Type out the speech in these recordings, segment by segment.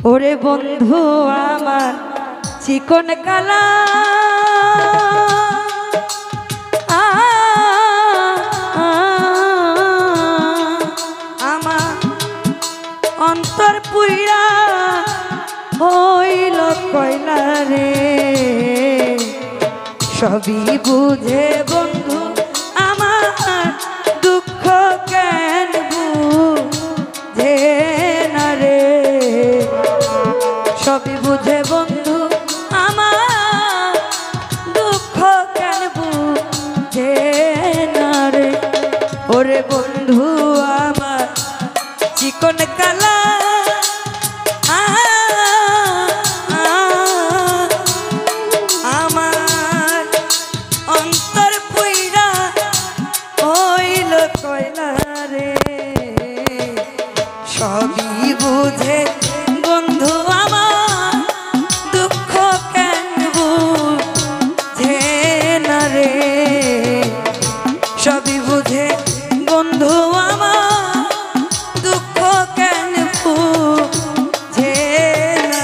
ওরে বন্ধু আমার চিকন কালা আমার অন্তর পুইরা হইল কয়লা রে সবই বুঝে বন্ধু আমার দুঃখ কেন বুঝে না রে সবই বুঝে বন্ধু আমার দুঃখ কেন বুঝে না রে ওরে বন্ধু আমার চিকন কালা আমার অন্তর পুইরা হইল কয়লা রে সবই বুঝে বন্ধু আমার দুঃখ কেন বুঝে না রে সবই বুঝে বন্ধু আমার দুঃখ কেন বুঝে না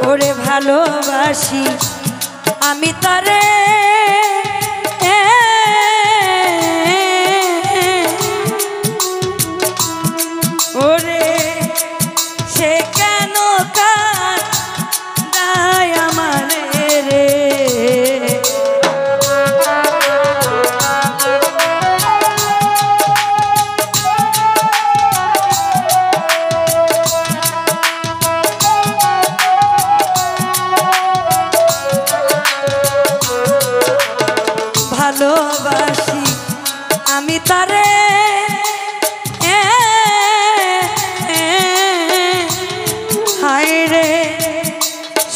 ওরে ভালোবাসি আমি তারে ওরে সে কেন কাঁদায় আমারে রে ভালোবাসি আমি তারে হায় রে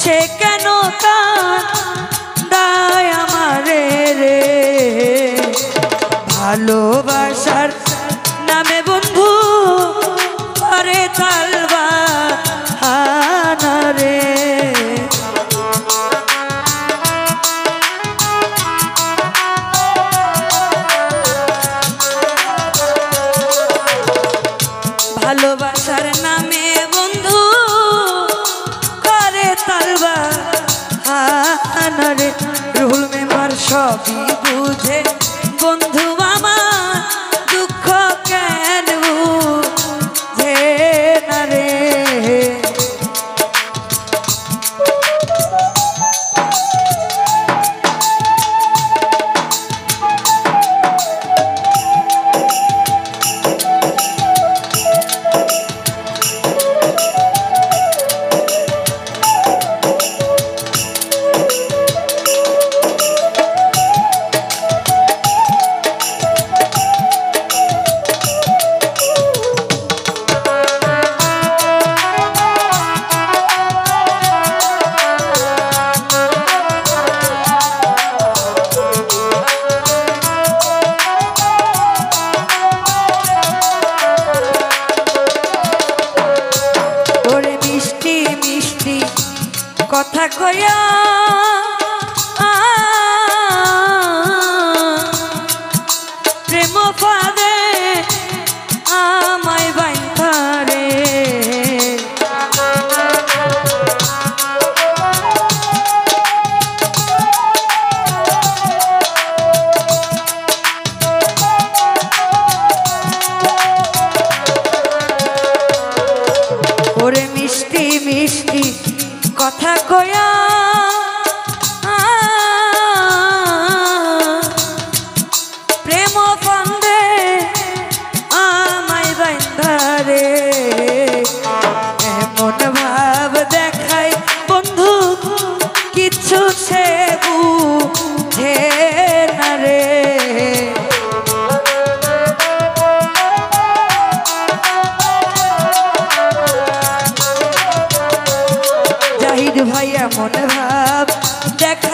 সে কেন কাঁদায় আমারে রে ভালোবাসার নামে বন্ধু করে তালবা হানা রে ভালোবাসার নামে বন্ধু করে তালবা হানারে রুহুল মেম্বার সবই বুঝে বন্ধু আমার দুঃখ কেন বুঝে না রে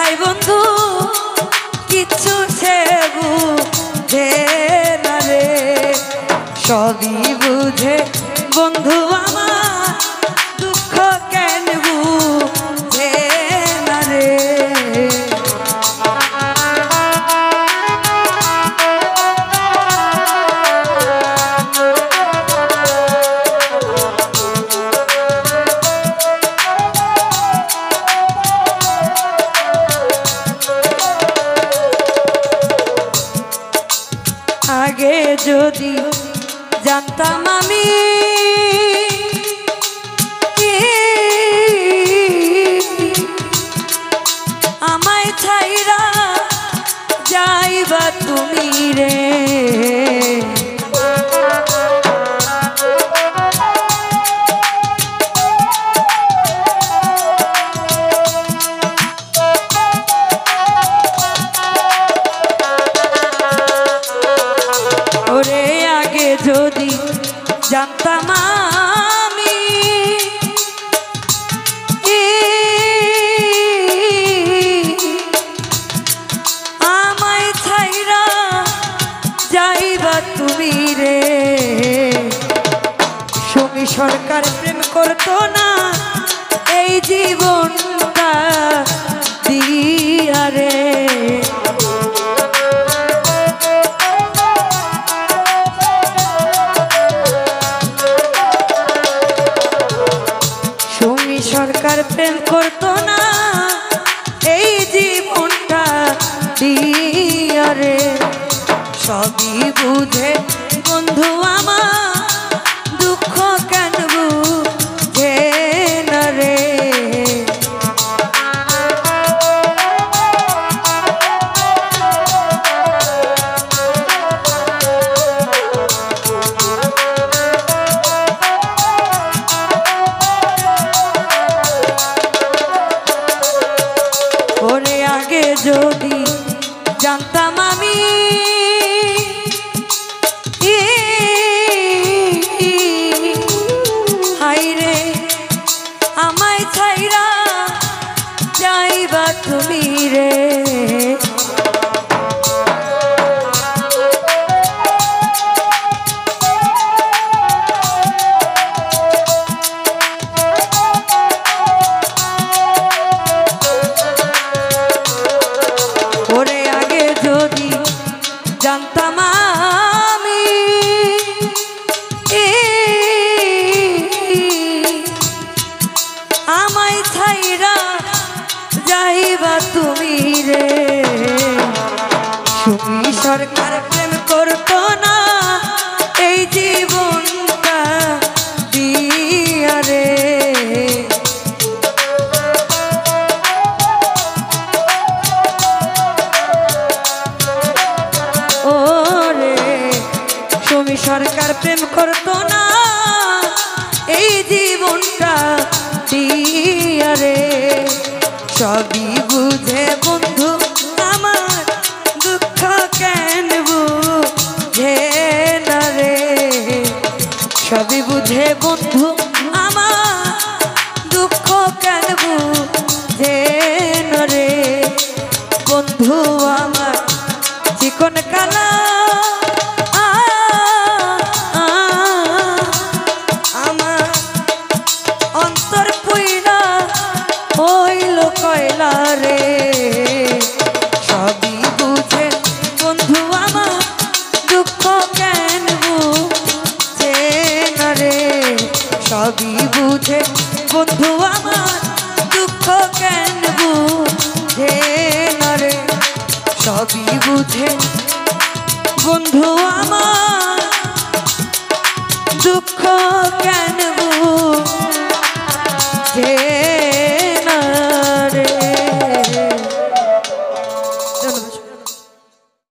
ব্যথায় বন্ধু কিচ্ছু সে বুঝে না রে, সবই বুঝে বন্ধু আমার দুঃখ কেন বুঝে না রে। আগে যদি জানতাম আমি আমায় ছাইরা যাইবা তুমি রে, ওরে আগে যদি জানতাম আমি আমায় ছাইরা যাইবা তুমি রে, সুমি সরকার প্রেম করতো না এই জীবনটা দিয়া রে, সরকার প্রেম করতো না এই জীবনটা দিয়া রে, সবই বুঝে বন্ধু আমার দুঃখ কেন বুঝে না রে। ওরে আগে যদি জানতাম আমি হাইরে আমায় ছাইরা যাইবা তুমি রে, জানতাম আমি আমায় ছাইরা যাইবা তুমি রে, সুমি সরকার প্রেম করতো না এই জীবনটা দিয়া রে, সরকার প্রেম করতো না এই জীবনটা দিয়া রে, সবই বুঝে বন্ধু আমার দুঃখ কেন বুঝে না রে, সবই বুঝে বন্ধু আমার দুঃখ কেন বুঝে না রে, বন্ধু আমার চিকন কালা কয়লা রে, সবই বুঝে বন্ধু আমার দুঃখ কেন বুঝে না রে, সবই বুঝে বন্ধু আমার দুঃখ কেন বুঝে না রে, সবই বুঝে বন্ধু আমার